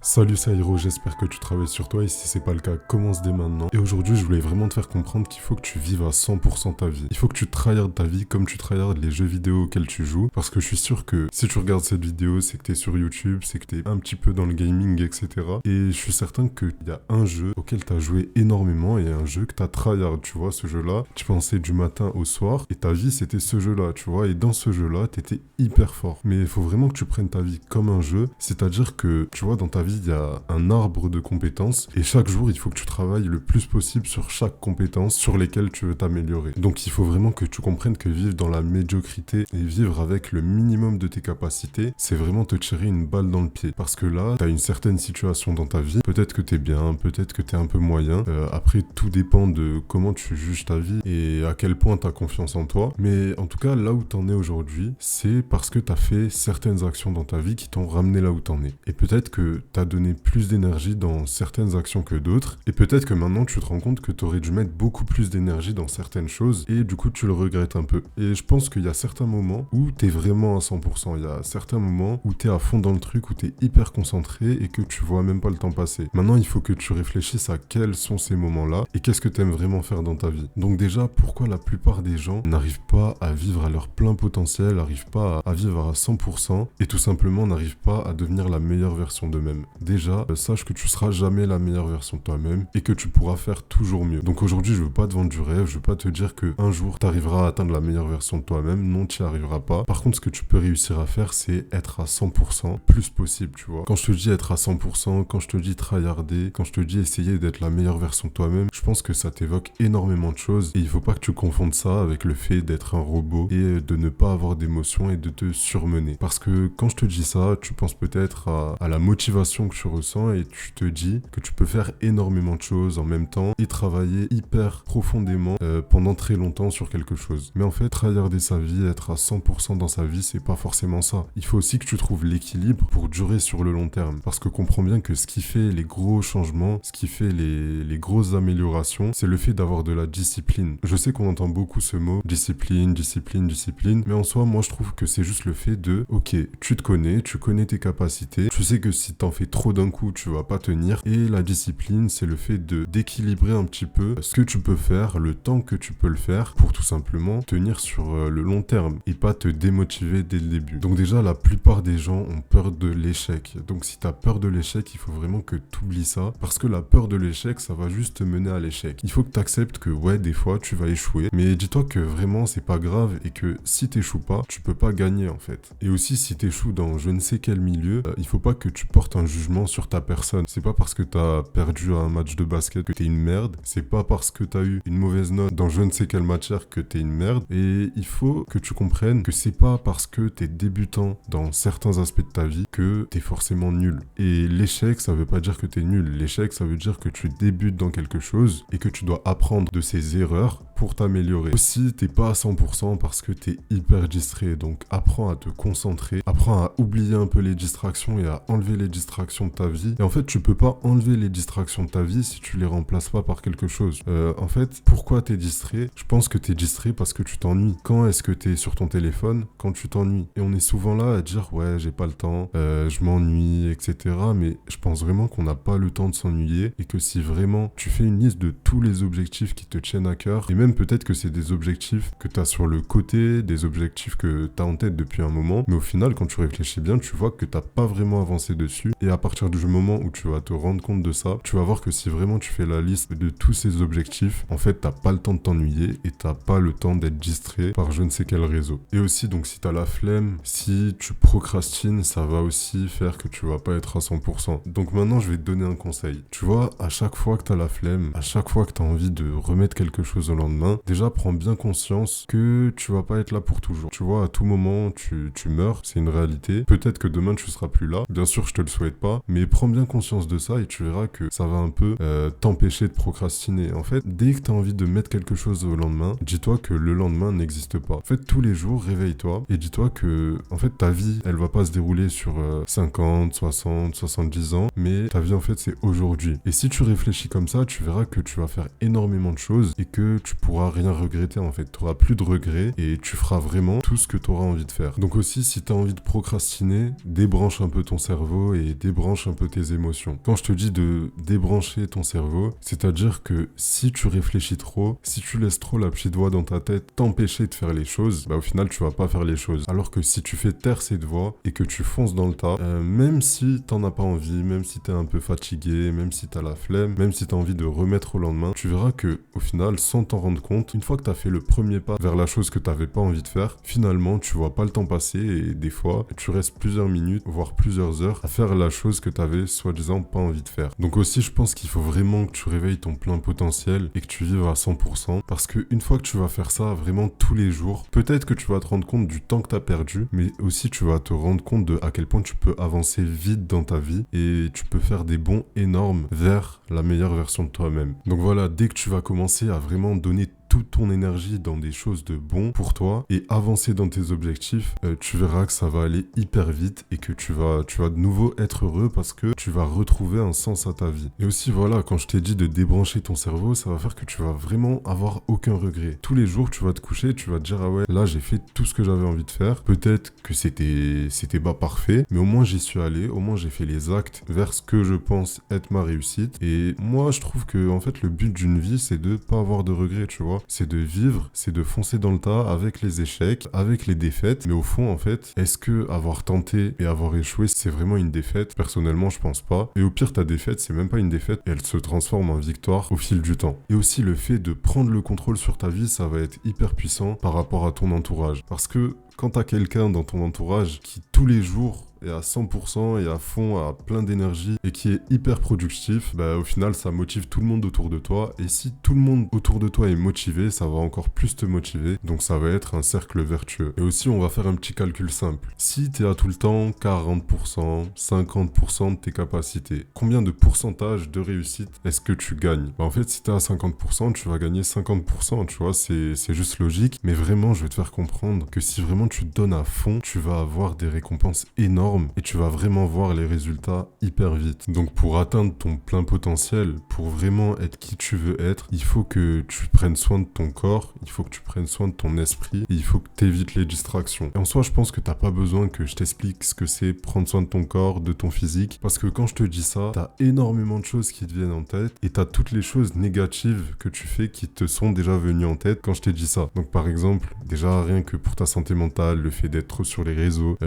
Salut, c'est Hiro, j'espère que tu travailles sur toi et si c'est pas le cas, commence dès maintenant. Et aujourd'hui, je voulais vraiment te faire comprendre qu'il faut que tu vives à 100% ta vie. Il faut que tu tryhardes ta vie comme tu tryhardes les jeux vidéo auxquels tu joues, parce que je suis sûr que si tu regardes cette vidéo, c'est que t'es sur YouTube, c'est que t'es un petit peu dans le gaming, etc. Et je suis certain qu'il y a un jeu auquel t'as joué énormément et un jeu que t'as tryhard, tu vois, ce jeu-là, tu pensais du matin au soir et ta vie c'était ce jeu-là, tu vois, et dans ce jeu-là, t'étais hyper fort. Mais il faut vraiment que tu prennes ta vie comme un jeu, c'est-à-dire que, tu vois, dans ta vie, il y a un arbre de compétences et chaque jour, il faut que tu travailles le plus possible sur chaque compétence sur lesquelles tu veux t'améliorer. Donc, il faut vraiment que tu comprennes que vivre dans la médiocrité et vivre avec le minimum de tes capacités, c'est vraiment te tirer une balle dans le pied. Parce que là, t'as une certaine situation dans ta vie, peut-être que t'es bien, peut-être que t'es un peu moyen. Après, tout dépend de comment tu juges ta vie et à quel point t'as confiance en toi. Mais en tout cas, là où t'en es aujourd'hui, c'est parce que t'as fait certaines actions dans ta vie qui t'ont ramené là où t'en es. Et peut-être que t'as donné plus d'énergie dans certaines actions que d'autres. Et peut-être que maintenant, tu te rends compte que t'aurais dû mettre beaucoup plus d'énergie dans certaines choses et du coup, tu le regrettes un peu. Et je pense qu'il y a certains moments où t'es vraiment à 100%. Il y a certains moments où t'es à fond dans le truc, où t'es hyper concentré et que tu vois même pas le temps passer. Maintenant, il faut que tu réfléchisses à quels sont ces moments-là et qu'est-ce que t'aimes vraiment faire dans ta vie. Donc déjà, pourquoi la plupart des gens n'arrivent pas à vivre à leur plein potentiel, n'arrivent pas à vivre à 100% et tout simplement n'arrivent pas à devenir la meilleure version d'eux-mêmes. Déjà, sache que tu seras jamais la meilleure version de toi-même et que tu pourras faire toujours mieux. Donc aujourd'hui, je veux pas te vendre du rêve, je veux pas te dire que un jour t'arriveras à atteindre la meilleure version de toi-même. Non, tu n'y arriveras pas. Par contre, ce que tu peux réussir à faire, c'est être à 100% le plus possible, tu vois. Quand je te dis être à 100%, quand je te dis tryharder, quand je te dis essayer d'être la meilleure version de toi-même, je pense que ça t'évoque énormément de choses et il faut pas que tu confondes ça avec le fait d'être un robot et de ne pas avoir d'émotions et de te surmener. Parce que quand je te dis ça, tu penses peut-être à la motivation que tu ressens et tu te dis que tu peux faire énormément de choses en même temps et travailler hyper profondément pendant très longtemps sur quelque chose. Mais en fait, tryharder sa vie, être à 100% dans sa vie, c'est pas forcément ça. Il faut aussi que tu trouves l'équilibre pour durer sur le long terme. Parce que comprends bien que ce qui fait les gros changements, ce qui fait les grosses améliorations, c'est le fait d'avoir de la discipline. Je sais qu'on entend beaucoup ce mot, discipline, discipline, discipline, mais en soi, moi je trouve que c'est juste le fait de, ok, tu te connais, tu connais tes capacités, tu sais que si t'en fais trop d'un coup, tu vas pas tenir, et la discipline, c'est le fait d'équilibrer un petit peu ce que tu peux faire, le temps que tu peux le faire, pour tout simplement tenir sur le long terme, et pas te démotiver dès le début. Donc déjà, la plupart des gens ont peur de l'échec. Donc si t'as peur de l'échec, il faut vraiment que t'oublies ça, parce que la peur de l'échec, ça va juste te mener à l'échec. Il faut que t'acceptes que ouais, des fois, tu vas échouer, mais dis-toi que vraiment, c'est pas grave, et que si t'échoues pas, tu peux pas gagner en fait. Et aussi, si t'échoues dans je ne sais quel milieu, il faut pas que tu portes un jugement sur ta personne. C'est pas parce que t'as perdu un match de basket que t'es une merde, c'est pas parce que t'as eu une mauvaise note dans je ne sais quelle matière que t'es une merde, et il faut que tu comprennes que c'est pas parce que t'es débutant dans certains aspects de ta vie que t'es forcément nul. Et l'échec, ça veut pas dire que t'es nul. L'échec, ça veut dire que tu débutes dans quelque chose et que tu dois apprendre de ses erreurs pour t'améliorer. Aussi, t'es pas à 100% parce que t'es hyper distrait, donc apprends à te concentrer, apprends à oublier un peu les distractions et à enlever les distractions de ta vie. Et en fait, tu peux pas enlever les distractions de ta vie si tu les remplaces pas par quelque chose. En fait, pourquoi t'es distrait? Je pense que t'es distrait parce que tu t'ennuies. Quand est-ce que t'es sur ton téléphone? Quand tu t'ennuies. Et on est souvent là à dire ouais, j'ai pas le temps, je m'ennuie, etc. Mais je pense vraiment qu'on n'a pas le temps de s'ennuyer et que si vraiment tu fais une liste de tous les objectifs qui te tiennent à cœur, et même peut-être que c'est des objectifs que tu as sur le côté, des objectifs que tu as en tête depuis un moment, mais au final, quand tu réfléchis bien, tu vois que tu n'as pas vraiment avancé dessus. Et à partir du moment où tu vas te rendre compte de ça, tu vas voir que si vraiment tu fais la liste de tous ces objectifs, en fait, t'as pas le temps de t'ennuyer et t'as pas le temps d'être distrait par je ne sais quel réseau. Et aussi, donc, si t'as la flemme, si tu procrastines, ça va aussi faire que tu vas pas être à 100%. Donc maintenant, je vais te donner un conseil. Tu vois, à chaque fois que t'as la flemme, à chaque fois que t'as envie de remettre quelque chose au lendemain, déjà prends bien conscience que tu vas pas être là pour toujours. Tu vois, à tout moment, tu meurs, c'est une réalité. Peut-être que demain, tu seras plus là. Bien sûr, je te le souhaite pas, mais prends bien conscience de ça et tu verras que ça va un peu t'empêcher de procrastiner. En fait, dès que t'as envie de mettre quelque chose au lendemain, dis-toi que le lendemain n'existe pas. En fait, tous les jours, réveille-toi et dis-toi que, en fait, ta vie, elle va pas se dérouler sur 50, 60, 70 ans, mais ta vie, en fait, c'est aujourd'hui. Et si tu réfléchis comme ça, tu verras que tu vas faire énormément de choses et que tu pourras rien regretter en fait. Tu n'auras plus de regrets et tu feras vraiment tout ce que tu auras envie de faire. Donc aussi, si tu as envie de procrastiner, débranche un peu ton cerveau et débranche débranches un peu tes émotions. Quand je te dis de débrancher ton cerveau, c'est-à-dire que si tu réfléchis trop, si tu laisses trop la petite voix dans ta tête t'empêcher de faire les choses, bah au final tu vas pas faire les choses. Alors que si tu fais taire cette voix et que tu fonces dans le tas, même si t'en as pas envie, même si t'es un peu fatigué, même si t'as la flemme, même si t'as envie de remettre au lendemain, tu verras que au final, sans t'en rendre compte, une fois que t'as fait le premier pas vers la chose que t'avais pas envie de faire, finalement tu vois pas le temps passer et des fois tu restes plusieurs minutes, voire plusieurs heures à faire la chose que t'avais soi-disant pas envie de faire. Donc aussi je pense qu'il faut vraiment que tu réveilles ton plein potentiel et que tu vives à 100% parce que une fois que tu vas faire ça vraiment tous les jours, peut-être que tu vas te rendre compte du temps que t'as perdu, mais aussi tu vas te rendre compte de à quel point tu peux avancer vite dans ta vie et tu peux faire des bonds énormes vers la meilleure version de toi-même. Donc voilà, dès que tu vas commencer à vraiment donner toute ton énergie dans des choses de bon pour toi et avancer dans tes objectifs, tu verras que ça va aller hyper vite et que tu vas de nouveau être heureux parce que tu vas retrouver un sens à ta vie. Et aussi voilà, quand je t'ai dit de débrancher ton cerveau, ça va faire que tu vas vraiment avoir aucun regret. Tous les jours, tu vas te coucher, tu vas te dire ah ouais, là j'ai fait tout ce que j'avais envie de faire. Peut-être que c'était pas parfait, mais au moins j'y suis allé, au moins j'ai fait les actes vers ce que je pense être ma réussite. Et moi, je trouve que en fait le but d'une vie, c'est de pas avoir de regrets, tu vois. C'est de vivre, c'est de foncer dans le tas avec les échecs, avec les défaites. Mais au fond, en fait, est-ce que avoir tenté et avoir échoué, c'est vraiment une défaite? Personnellement, je pense pas. Et au pire, ta défaite, c'est même pas une défaite, et elle se transforme en victoire au fil du temps. Et aussi, le fait de prendre le contrôle sur ta vie, ça va être hyper puissant par rapport à ton entourage. Parce que quand t'as quelqu'un dans ton entourage qui, tous les jours, est à 100% et à fond, à plein d'énergie et qui est hyper productif, bah au final ça motive tout le monde autour de toi et si tout le monde autour de toi est motivé, ça va encore plus te motiver, donc ça va être un cercle vertueux. Et aussi on va faire un petit calcul simple. Si t'es à tout le temps 40%, 50% de tes capacités, combien de pourcentage de réussite est-ce que tu gagnes? Bah en fait si t'es à 50%, tu vas gagner 50%, tu vois, c'est juste logique, mais vraiment je vais te faire comprendre que si vraiment tu te donnes à fond, tu vas avoir des récompenses énormes et tu vas vraiment voir les résultats hyper vite. Donc pour atteindre ton plein potentiel, pour vraiment être qui tu veux être, il faut que tu prennes soin de ton corps, il faut que tu prennes soin de ton esprit et il faut que tu évites les distractions. Et en soi, je pense que t'as pas besoin que je t'explique ce que c'est prendre soin de ton corps, de ton physique, parce que quand je te dis ça, t'as énormément de choses qui te viennent en tête et t'as toutes les choses négatives que tu fais qui te sont déjà venues en tête quand je t'ai dit ça. Donc par exemple, déjà rien que pour ta santé mentale, le fait d'être trop sur les réseaux,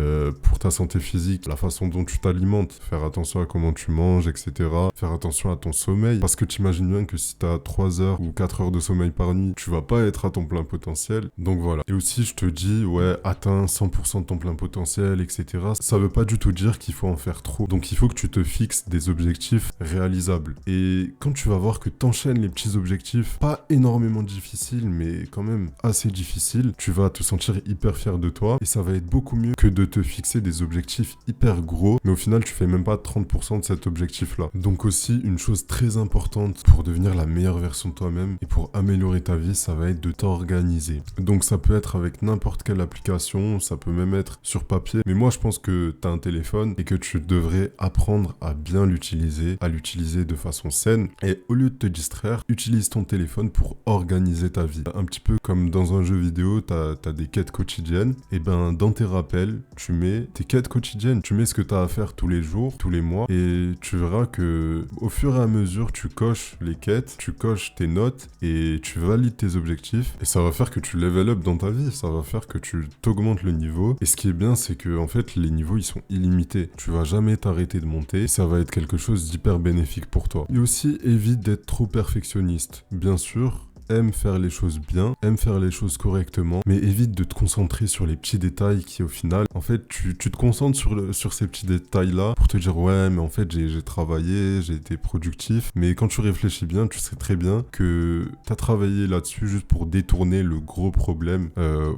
pour ta santé physique, la façon dont tu t'alimentes, faire attention à comment tu manges, etc. Faire attention à ton sommeil, parce que tu imagines bien que si tu as 3 heures ou 4 heures de sommeil par nuit, tu vas pas être à ton plein potentiel. Donc voilà. Et aussi, je te dis, ouais, atteins 100% de ton plein potentiel, etc. Ça veut pas du tout dire qu'il faut en faire trop. Donc il faut que tu te fixes des objectifs réalisables. Et quand tu vas voir que t'enchaînes les petits objectifs, pas énormément difficiles, mais quand même assez difficiles, tu vas te sentir hyper fier de toi et ça va être beaucoup mieux que de te fixer des objectifs hyper gros, mais au final tu fais même pas 30% de cet objectif là. Donc aussi une chose très importante pour devenir la meilleure version de toi-même et pour améliorer ta vie, ça va être de t'organiser. Donc ça peut être avec n'importe quelle application, ça peut même être sur papier, mais moi je pense que tu as un téléphone et que tu devrais apprendre à bien l'utiliser, à l'utiliser de façon saine et au lieu de te distraire, utilise ton téléphone pour organiser ta vie. Un petit peu comme dans un jeu vidéo, t'as des quêtes quotidiennes, et ben dans tes rappels, tu mets tes quêtes quotidiennes, tu mets ce que tu as à faire tous les jours, tous les mois, et tu verras que au fur et à mesure, tu coches les quêtes, tu coches tes notes, et tu valides tes objectifs, et ça va faire que tu level up dans ta vie, ça va faire que tu t'augmentes le niveau, et ce qui est bien, c'est que en fait, les niveaux, ils sont illimités, tu vas jamais t'arrêter de monter, et ça va être quelque chose d'hyper bénéfique pour toi. Et aussi, évite d'être trop perfectionniste, bien sûr. Aime faire les choses bien, aime faire les choses correctement, mais évite de te concentrer sur les petits détails qui au final, en fait, tu te concentres sur ces petits détails-là pour te dire ouais, mais en fait, j'ai travaillé, j'ai été productif, mais quand tu réfléchis bien, tu sais très bien que tu as travaillé là-dessus juste pour détourner le gros problème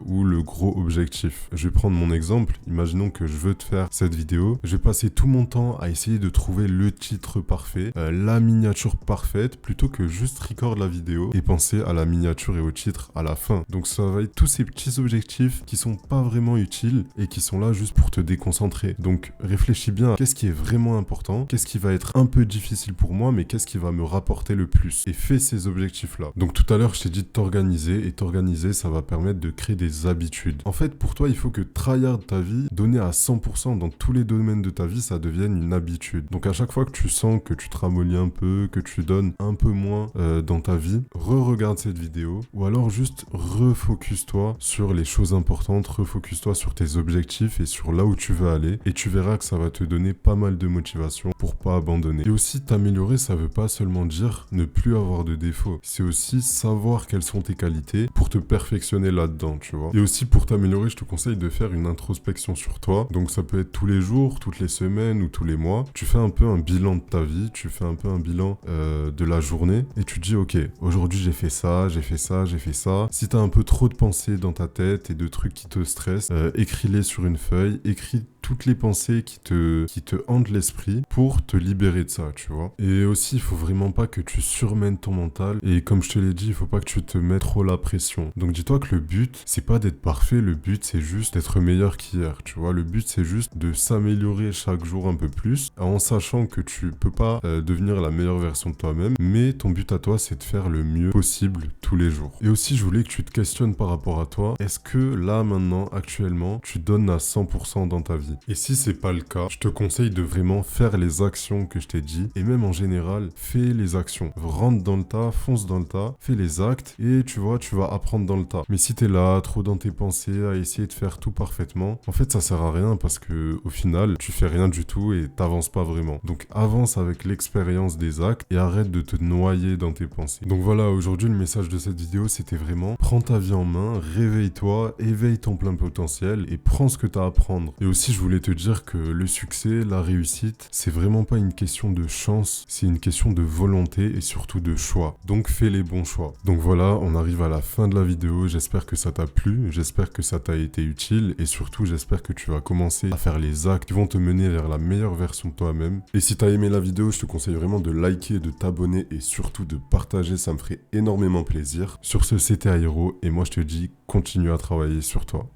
ou le gros objectif. Je vais prendre mon exemple, imaginons que je veux te faire cette vidéo, je vais passer tout mon temps à essayer de trouver le titre parfait, la miniature parfaite, plutôt que juste record la vidéo et penser penser à la miniature et au titre à la fin. Donc ça va être tous ces petits objectifs qui sont pas vraiment utiles et qui sont là juste pour te déconcentrer. Donc réfléchis bien à qu'est-ce qui est vraiment important, qu'est-ce qui va être un peu difficile pour moi, mais qu'est-ce qui va me rapporter le plus. Et fais ces objectifs-là. Donc tout à l'heure, je t'ai dit de t'organiser, et t'organiser, ça va permettre de créer des habitudes. En fait, pour toi, il faut que tryhard ta vie, donner à 100% dans tous les domaines de ta vie, ça devienne une habitude. Donc à chaque fois que tu sens que tu te ramollis un peu, que tu donnes un peu moins dans ta vie, re-regarde cette vidéo, ou alors juste refocus-toi sur les choses importantes, refocus-toi sur tes objectifs et sur là où tu veux aller, et tu verras que ça va te donner pas mal de motivation pour pas abandonner. Et aussi, t'améliorer, ça veut pas seulement dire ne plus avoir de défauts, c'est aussi savoir quelles sont tes qualités pour te perfectionner là-dedans, tu vois. Et aussi, pour t'améliorer, je te conseille de faire une introspection sur toi. Donc ça peut être tous les jours, toutes les semaines ou tous les mois. Tu fais un peu un bilan de ta vie, tu fais un peu un bilan de la journée, et tu te dis, ok, aujourd'hui j'ai fait ça, j'ai fait ça, j'ai fait ça. Si t'as un peu trop de pensées dans ta tête et de trucs qui te stressent, écris-les sur une feuille, écris toutes les pensées qui te hantent l'esprit pour te libérer de ça, tu vois. Et aussi, il faut vraiment pas que tu surmènes ton mental, et comme je te l'ai dit, il faut pas que tu te mettes trop la pression. Donc dis-toi que le but, c'est pas d'être parfait, le but c'est juste d'être meilleur qu'hier, tu vois. Le but c'est juste de s'améliorer chaque jour un peu plus, en sachant que tu peux pas devenir la meilleure version de toi-même, mais ton but à toi c'est de faire le mieux possible tous les jours. Et aussi, je voulais que tu te questionnes par rapport à toi. Est-ce que là, maintenant, actuellement, tu donnes à 100% dans ta vie? Et si c'est pas le cas, je te conseille de vraiment faire les actions que je t'ai dit, et même en général, fais les actions. Rentre dans le tas, fonce dans le tas, fais les actes, et tu vois, tu vas apprendre dans le tas. Mais si t'es là, trop dans tes pensées, à essayer de faire tout parfaitement, en fait, ça sert à rien, parce que au final, tu fais rien du tout et t'avances pas vraiment. Donc avance avec l'expérience des actes et arrête de te noyer dans tes pensées. Donc voilà, aujourd'hui, le message de cette vidéo, c'était vraiment prends ta vie en main, réveille-toi, éveille ton plein potentiel et prends ce que t'as à prendre. Et aussi, je voulais te dire que le succès, la réussite, c'est vraiment pas une question de chance, c'est une question de volonté et surtout de choix. Donc fais les bons choix. Donc voilà, on arrive à la fin de la vidéo. J'espère que ça t'a plu, j'espère que ça t'a été utile et surtout, j'espère que tu vas commencer à faire les actes qui vont te mener vers la meilleure version de toi-même. Et si t'as aimé la vidéo, je te conseille vraiment de liker, de t'abonner et surtout de partager, ça me ferait énormément plaisir. Sur ce, c'était Aero et moi je te dis, continue à travailler sur toi.